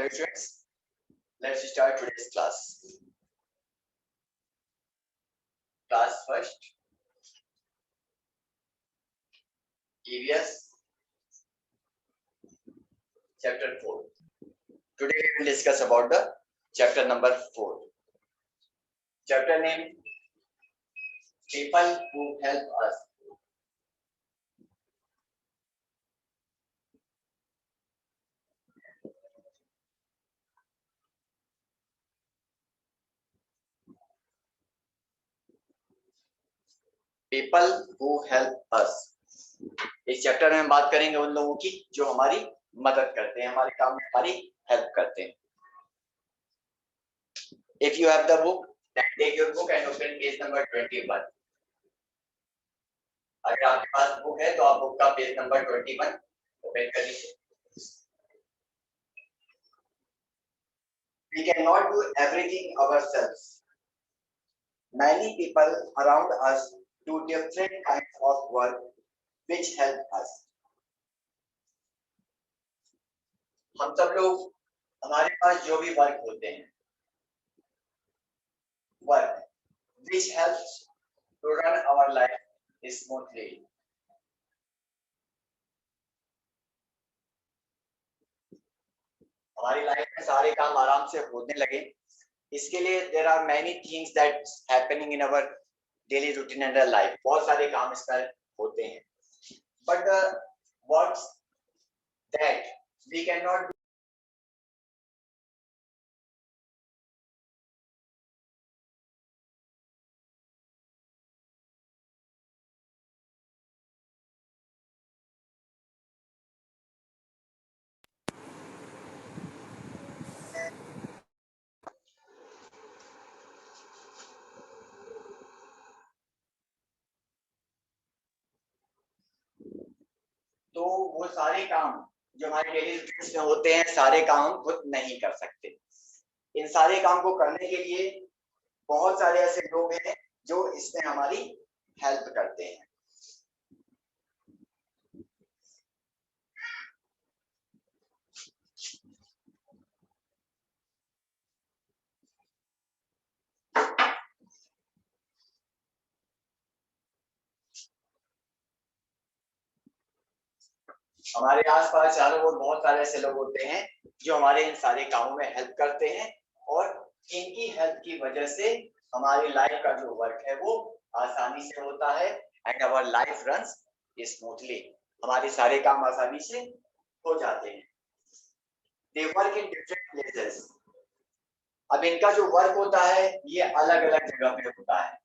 Hello students, let's start today's class. Class first, EVS, chapter 4. Today we will discuss about the chapter number 4. Chapter name, People Who Help Us. People who help us. इस chapter में हम बात करेंगे उन लोगों की जो हमारी मदद करते हैं, हमारे काम में हमारी हेल्प करते हैं. If you have the book, then take your book and open page number 21. अगर आपके पास बुक है तो आप बुक का पेज नंबर 21 ओपन कर लीजिए. We cannot do everything ourselves. Many people around us do different kinds of work which help us. हम सब लोग, हमारे पास जो भी वर्क होते हैं, work which helps to run our life smoothly. हमारी लाइफ में सारे काम आराम से होने लगे, इसके लिए there are many things that happening in our daily routine and life. बहुत सारे काम इस पर होते हैं, but the works that we cannot do. तो वो सारे काम जो हमारे डेली रूटीन में होते हैं, सारे काम हम खुद नहीं कर सकते. इन सारे काम को करने के लिए बहुत सारे ऐसे लोग हैं जो इसमें हमारी हेल्प करते हैं. हमारे आसपास चारों ओर बहुत सारे ऐसे लोग होते हैं जो हमारे इन सारे कामों में हेल्प करते हैं, और इनकी हेल्प की वजह से हमारी लाइफ का जो वर्क है वो आसानी से होता है and our life runs smoothly. हमारे सारे काम आसानी से हो जाते हैं. They work in different places. अब इनका जो वर्क होता है ये अलग अलग जगह पे होता है.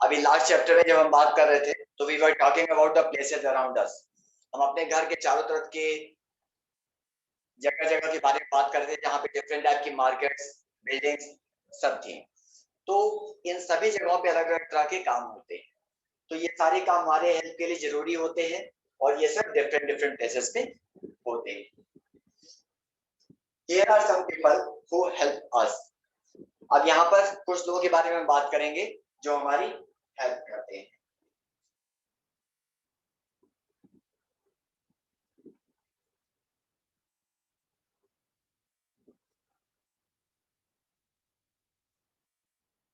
अभी लास्ट चैप्टर में जब हम बात कर रहे थे तो we were talking about the places around us. हम अपने घर के चारों तरफ के जगह जगह के बारे में बात कर रहे थे जहाँ पे डिफरेंट टाइप की मार्केट्स, बिल्डिंग्स सब थी. तो इन सभी जगहों पे अलग अलग तरह के काम होते हैं. तो ये सारे काम हमारे हेल्प के लिए जरूरी होते हैं और ये सब डिफरेंट डिफरेंट प्लेसेस पे होते हैं. Here are some people who help us. अब यहाँ पर कुछ लोगों के बारे में बात करेंगे जो हमारी हेल्प करते हैं.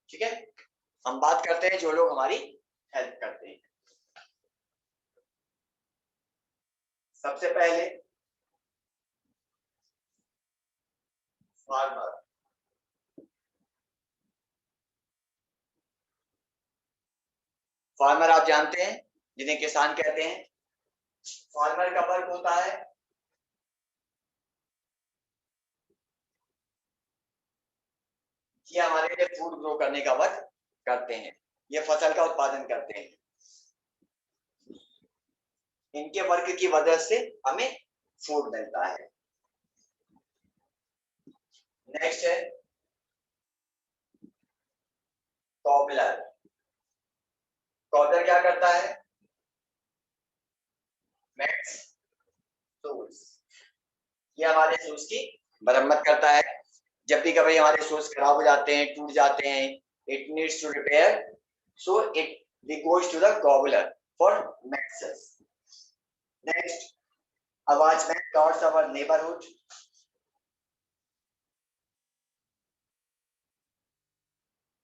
ठीक है, हम बात करते हैं जो लोग हमारी हेल्प करते हैं. सबसे पहले फार्मर. फार्मर आप जानते हैं जिन्हें किसान कहते हैं. फार्मर का वर्क होता है ये हमारे लिए फूड ग्रो करने का वर्क करते हैं. ये फसल का उत्पादन करते हैं. इनके वर्क की वजह से हमें फूड मिलता है. नेक्स्ट है कॉबलर. कॉबलर क्या करता है? Makes shoes. ये हमारे शूज की मरम्मत करता है. जब भी कभी हमारे शूज खराब हो जाते हैं, टूट जाते हैं, it needs to repair, so it we goes to the cobbler for mixes. Next, a watchman guards our neighborhood.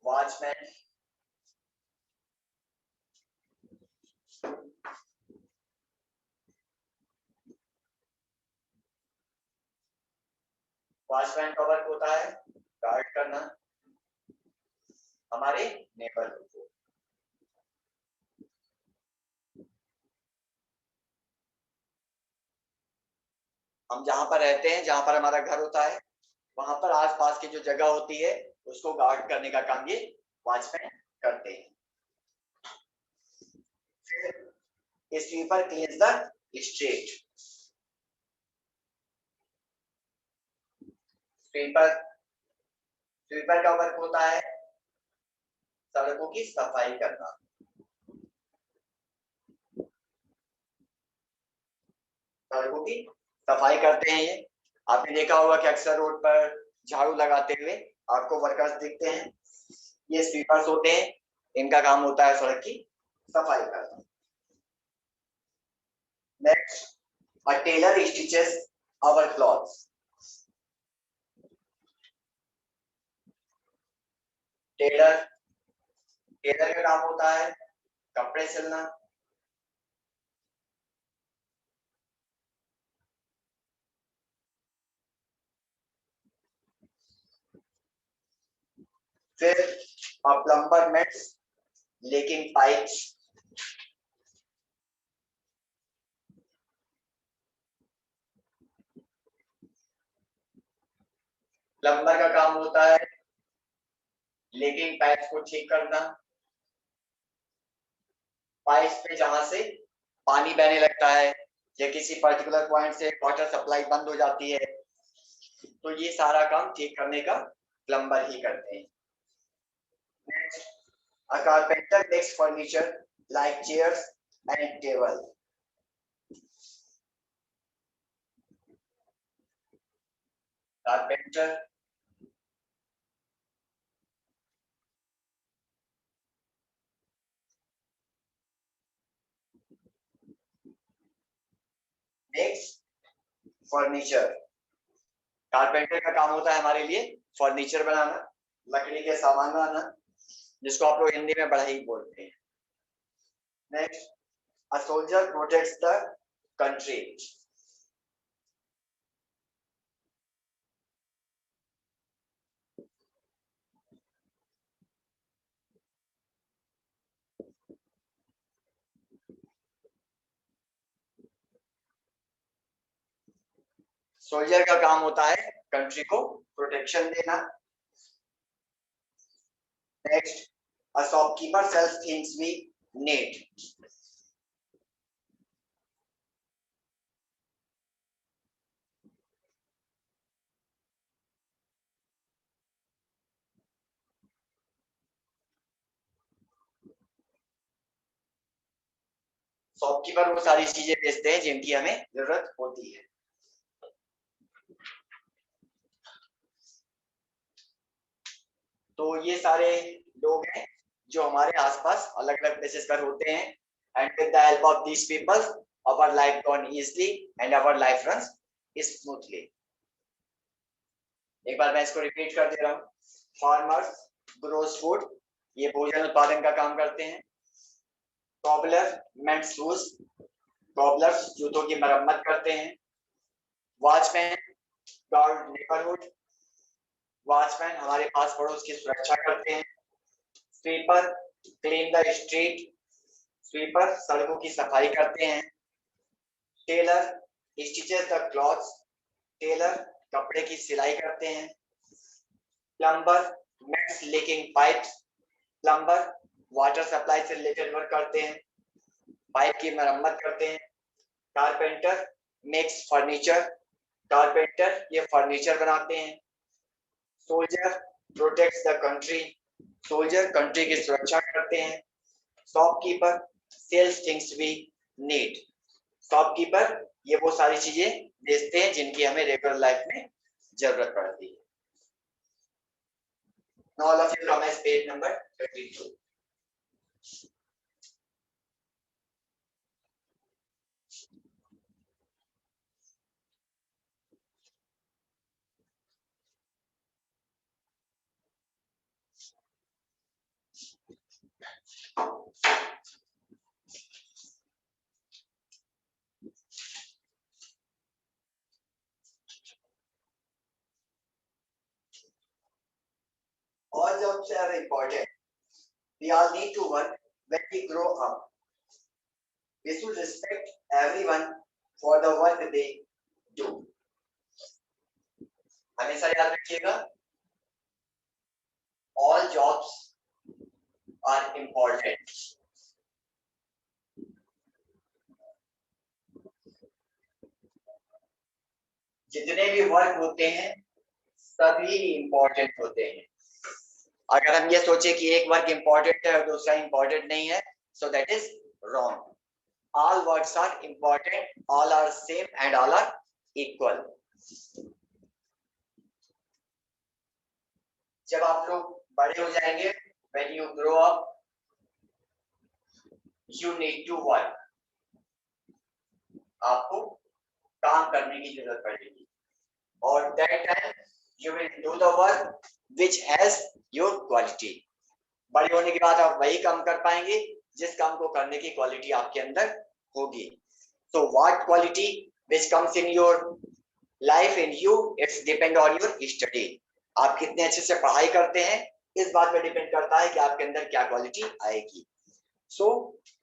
Watchman watchman का वर्क होता है गार्ड करना हमारे नेबरहुड को। हम जहां पर रहते हैं, जहां पर हमारा घर होता है, वहां पर आसपास की जो जगह होती है उसको गार्ड करने का काम ये वॉचमैन करते हैं। फिर sweeper cleans the street. Sweeper sweeper का वर्क होता है सड़कों की सफाई करना। सड़कों की सफाई करते हैं ये। आपने देखा होगा कि अक्सर रोड पर झाड़ू लगाते हुए आपको वर्कर्स दिखते हैं, ये स्वीपर्स होते हैं, इनका काम होता है सड़क की सफाई करना। Next, a tailor stitches our clothes. Tailor tailor का काम होता है कपड़े सिलना। फिर plumber mends leaking pipes. Plumber का काम होता है लेकिंग पाइप्स को ठीक करना। पाइप्स पे जहां से पानी बहने लगता है या किसी पर्टिकुलर पॉइंट से वाटर सप्लाई बंद हो जाती है, तो ये सारा काम ठीक करने का प्लम्बर ही करते हैं। Next, a carpenter makes furniture like chairs and table. Carpenter makes furniture. Carpenter का काम होता है हमारे लिए फर्नीचर बनाना, लकड़ी के सामान बनाना, जिसको आप लोग हिंदी में बढ़ई बोलते हैं। Next, a soldier protects the country. Soldier का काम होता है कंट्री को प्रोटेक्शन देना। Next, a shopkeeper sells things we need. Shopkeeper वो सारी चीजें बेचते हैं जिनकी हमें जरूरत होती है। तो ये सारे लोग हैं जो हमारे आसपास अलग अलग प्लेसेस पर होते हैं, and with the help of these people our life gone easily and our life runs smoothly. एक बार मैं इसको रिपीट कर दे रहा हूँ। फार्मर्स ग्रोस फूड, ये भोजन उत्पादन का काम करते हैं। कॉबलर मेंट शूज, कॉबलर्स जूतों की मरम्मत करते हैं। वॉचमैन गार्ड नेबरहुड, वॉचमैन हमारे पास पड़ोस की सुरक्षा करते हैं। Sweeper clean the street, sweeper सड़कों की सफाई करते हैं। Tailor stitches the clothes, tailor कपड़े की सिलाई करते हैं। Plumber mends leaking pipes, plumber water supply से रिलेटेड वर्क करते हैं, पाइप की मरम्मत करते हैं। कारपेंटर मेक्स फर्नीचर, कारपेंटर ये फर्नीचर बनाते हैं। Soldier protects the country, soldier country की सुरक्षा करते हैं। Shopkeeper sells things we need, shopkeeper ये वो सारी चीजें बेचते हैं जिनकी हमें रेगुलर लाइफ में जरूरत पड़ती है। Now all of you come as page number 32. All jobs are important. We all need to work when we grow up. We should respect everyone for the work they do. हमेशा याद रखिएगा, all jobs are important. जितने भी work होते हैं सभी important होते हैं. अगर हम ये सोचे कि एक वर्क इंपॉर्टेंट है और दूसरा इंपॉर्टेंट नहीं है, so that is wrong. All works are important, all are same and all are equal. जब आप लोग बड़े हो जाएंगे, when you grow up, you need to work. आपको काम करने की जरूरत पड़ेगी और that time you will do the work which has your quality. बड़े होने के बाद आप वही काम कर पाएंगे जिस काम को करने की क्वालिटी आपके अंदर होगी. So what quality which comes in your life in you, it's depend on your study. आप कितने अच्छे से पढ़ाई करते हैं इस बात पे डिपेंड करता है कि आपके अंदर क्या क्वालिटी आएगी. So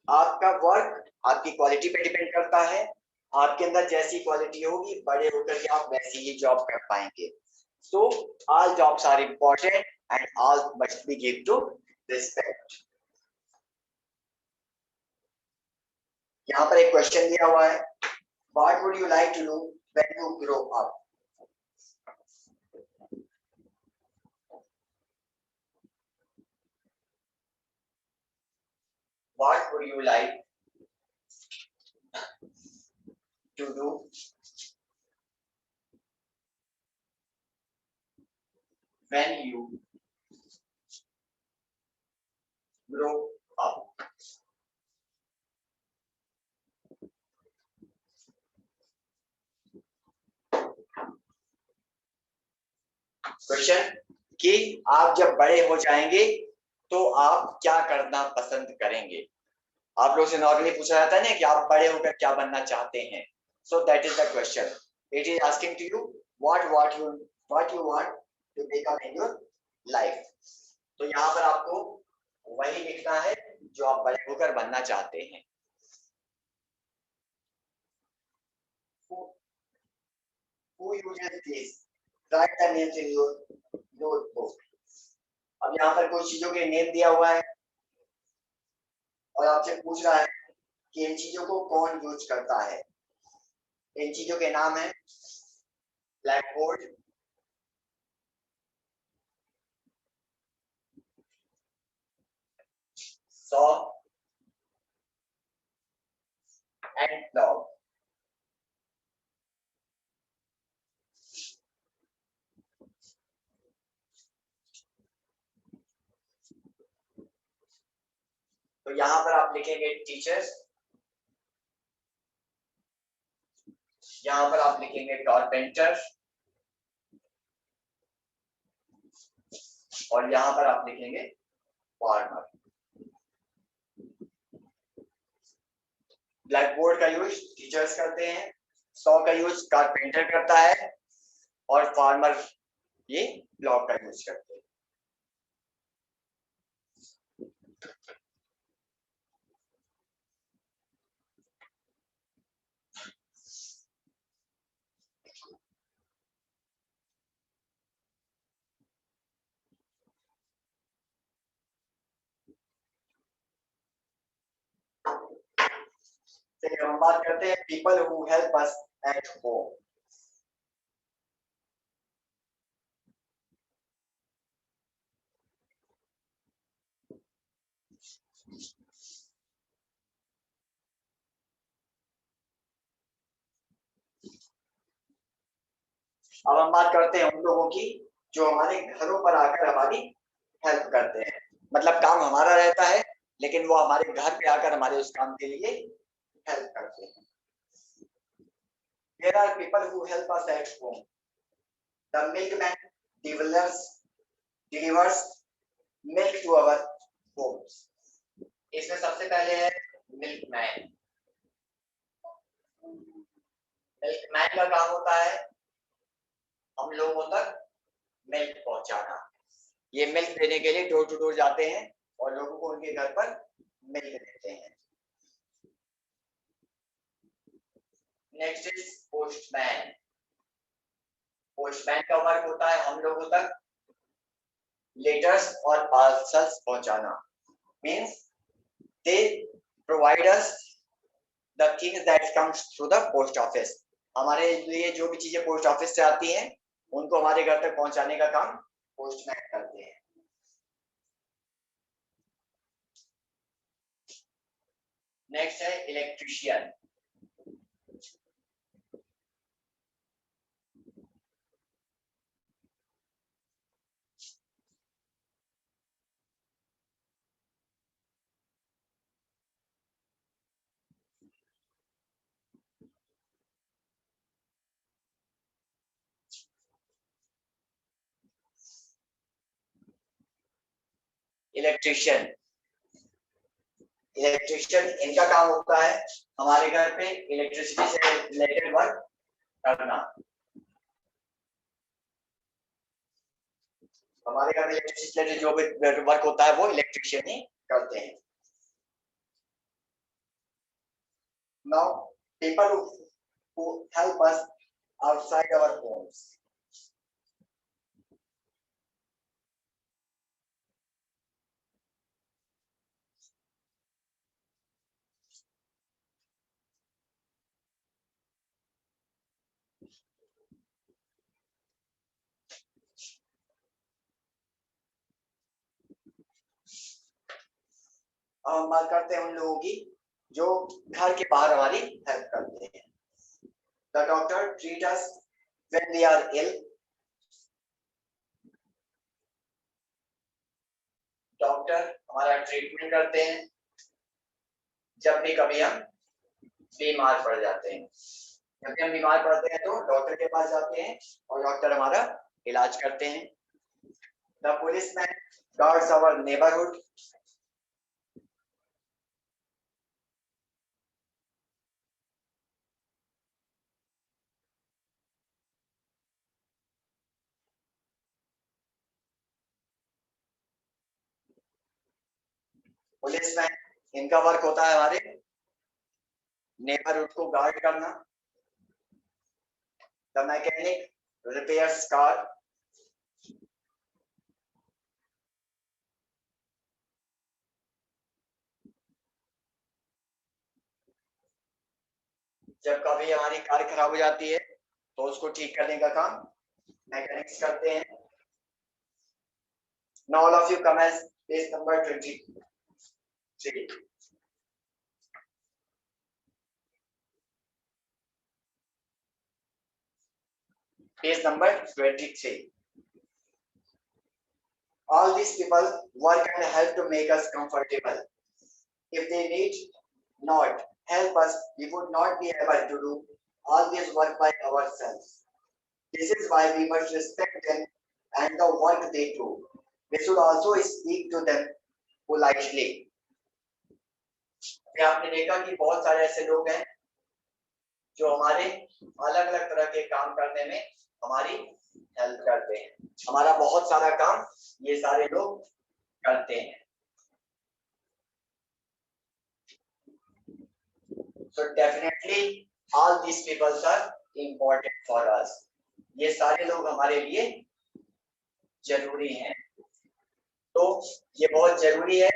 आपका वर्क आपकी क्वालिटी पे डिपेंड करता है. आपके अंदर जैसी क्वालिटी होगी बड़े होकर के आप वैसी ही जॉब कर पाएंगे. So all jobs are important and all must be given to respect. यहाँ पर एक क्वेश्चन दिया हुआ है, What would you like to do when you grow up? What would you like to do when you grow up? Question कि आप जब बड़े हो जाएंगे तो आप क्या करना पसंद करेंगे. आप लोग से नॉर्मली पूछा जाता है ना कि आप बड़े होकर क्या बनना चाहते हैं. So that is the question. It is asking to you what you want to become in your life. तो यहाँ पर आपको वही लिखना है जो आप बड़े होकर बनना चाहते हैं. Who uses this? Write the names in your notebook. अब यहाँ पर कुछ चीजों के नेम दिया हुआ है और आपसे पूछ रहा है कि इन चीजों को कौन यूज करता है. इन चीजों के नाम है black board, saw and plough. तो यहाँ पर आप लिखेंगे टीचर्स, यहाँ पर आप लिखेंगे कारपेंटर और यहाँ पर आप लिखेंगे फार्मर. ब्लैक बोर्ड का यूज टीचर्स करते हैं, सॉ का यूज कारपेंटर करता है और फार्मर ये प्लॉव का यूज करते हैं. चलिए हम बात करते हैं people who help us at home. अब हम बात करते हैं उन लोगों की जो हमारे घरों पर आकर हमारी हेल्प करते हैं, मतलब काम हमारा रहता है लेकिन वो हमारे घर पे आकर हमारे उस काम के लिए हेल्प करते हैं। There are people who help us at home. The milkman delivers milk to our homes. इसमें सबसे पहले है मिल्कमैन। मिल्कमैन का काम होता है हम लोगों तक मिल्क पहुंचाना। ये मिल्क देने के लिए डोर टू डोर जाते हैं और लोगों को उनके घर पर मिल्क देते हैं। Next is postman. पोस्टमैन का वर्क होता है हम लोगों तक लेटर्स और पार्सल्स पहुंचाना। Means they provide us the things that comes through the post office. हमारे लिए जो भी चीजें पोस्ट ऑफिस से आती हैं उनको हमारे घर तक पहुंचाने का काम पोस्टमैन करते हैं। नेक्स्ट है इलेक्ट्रिशियन। इलेक्ट्रिशियन इनका काम होता है हमारे घर पे इलेक्ट्रिसिटी से रिलेटेड वर्क करना। हमारे घर में इलेक्ट्रिसिटी से जो भी वर्क होता है वो इलेक्ट्रिशियन ही करते हैं। Now people who help us outside our homes. हम बात करते हैं उन लोगों की जो घर के बाहर हमारी हेल्प करते हैं। The doctor treat us when we are ill. Doctor हमारा ट्रीटमेंट करते हैं जब भी कभी हम बीमार पड़ जाते हैं। जब भी हम बीमार पड़ते हैं तो डॉक्टर के पास जाते हैं और डॉक्टर हमारा इलाज करते हैं। The policeman guards our neighborhood. Policeman इनका वर्क होता है हमारे नेबरहुड को गार्ड करना। The mechanic repairs car. जब कभी हमारी कार खराब हो जाती है तो उसको ठीक करने का काम मैकेनिक्स करते हैं। Now all of you come as page number 23. Page number 23. All these people work and help to make us comfortable. If they need not help us, we would not be able to do all this work by ourselves. This is why we must respect them and the work they do. We should also speak to them politely. आपने देखा कि बहुत सारे ऐसे लोग हैं जो हमारे अलग अलग तरह के काम करने में हमारी हेल्प करते हैं। हमारा बहुत सारा काम ये सारे लोग करते हैं। So definitely all these people are important for us. ये सारे लोग हमारे लिए जरूरी हैं। तो ये बहुत जरूरी है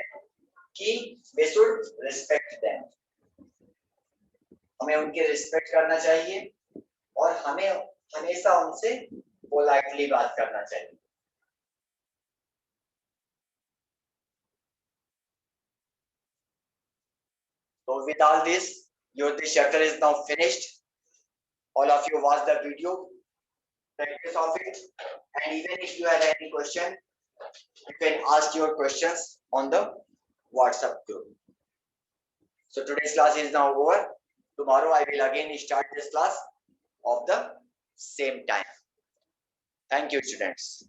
कि we should respect them. हमें उनके रिस्पेक्ट करना चाहिए और हमें हमेशा उनसे पोलाइटली बात करना चाहिए। So with all this, this chapter is now finished. All of you watch the video, practice of it, and even if you have any question, You can ask your questions on the WhatsApp group. So today's class is now over. Tomorrow I will again start this class of the same time. Thank you, students.